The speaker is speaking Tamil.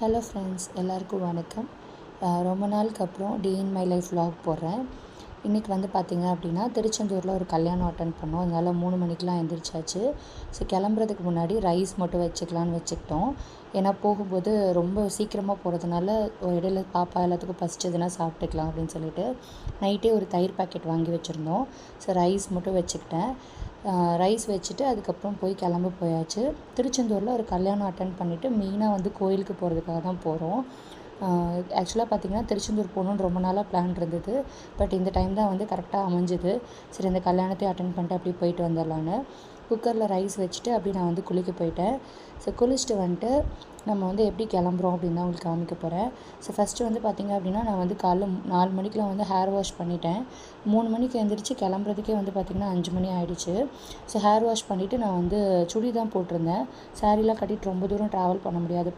ஹலோ ஃப்ரெண்ட்ஸ், எல்லாருக்கும் வணக்கம். ரொம்ப நாளுக்கு அப்புறம் டே இன் மை லைஃப் vlog போடுறேன். இன்றைக்கி வந்து பார்த்திங்க அப்படின்னா திருச்செந்தூரில் ஒரு கல்யாணம் அட்டன் பண்ணோம். அதனால் 3 மணிக்கெலாம் எழுந்திரிச்சாச்சு. ஸோ கிளம்புறதுக்கு முன்னாடி ரைஸ் மட்டும் வச்சுக்கலான்னு வச்சுக்கிட்டோம். ஏன்னா போகும்போது ரொம்ப சீக்கிரமாக போகிறதுனால இடையில பாப்பா எல்லாத்துக்கும் பசிச்சதுன்னா சாப்பிட்டுக்கலாம் அப்படின்னு சொல்லிட்டு நைட்டே ஒரு தயிர் பாக்கெட் வாங்கி வச்சுருந்தோம். ஸோ ரைஸ் மட்டும் வச்சுக்கிட்டேன். ரைஸ் வச்சுட்டு அதுக்கப்புறம் கிளம்ப போயாச்சு. திருச்செந்தூரில் ஒரு கல்யாணம் அட்டன் பண்ணிவிட்டு மெயினாக வந்து கோயிலுக்கு போகிறதுக்காக தான் போகிறோம். ஆக்சுவலாக பார்த்திங்கன்னா திருச்செந்தூர் போகணுன்னு ரொம்ப நாளாக பிளான் இருந்தது. பட் இந்த டைம் தான் வந்து கரெக்டாக அமைஞ்சுது. சரி, இந்த கல்யாணத்தையும் அட்டன் பண்ணிட்டு அப்படியே போயிட்டு வந்துடலான்னு குக்கரில் ரைஸ் வச்சுட்டு அப்படி நான் வந்து குளிக்க போயிட்டேன். ஸோ குளிச்சுட்டு வந்துட்டு நம்ம வந்து எப்படி கிளம்புறோம் அப்படின்னு தான் உங்களுக்கு காமிக்க போகிறேன். ஸோ ஃபஸ்ட்டு வந்து பார்த்திங்க அப்படின்னா நான் வந்து காலைல 4 மணிக்கெலாம் வந்து ஹேர் வாஷ் பண்ணிட்டேன். 3 மணிக்கு எழுந்திரிச்சு கிளம்புறதுக்கே வந்து பார்த்திங்கன்னா 5 மணி ஆகிடுச்சு. ஸோ ஹேர் வாஷ் பண்ணிவிட்டு நான் வந்து சுடி தான் போட்டிருந்தேன். சாரீலாம் கட்டிட்டு ரொம்ப தூரம் ட்ராவல் பண்ண முடியாது.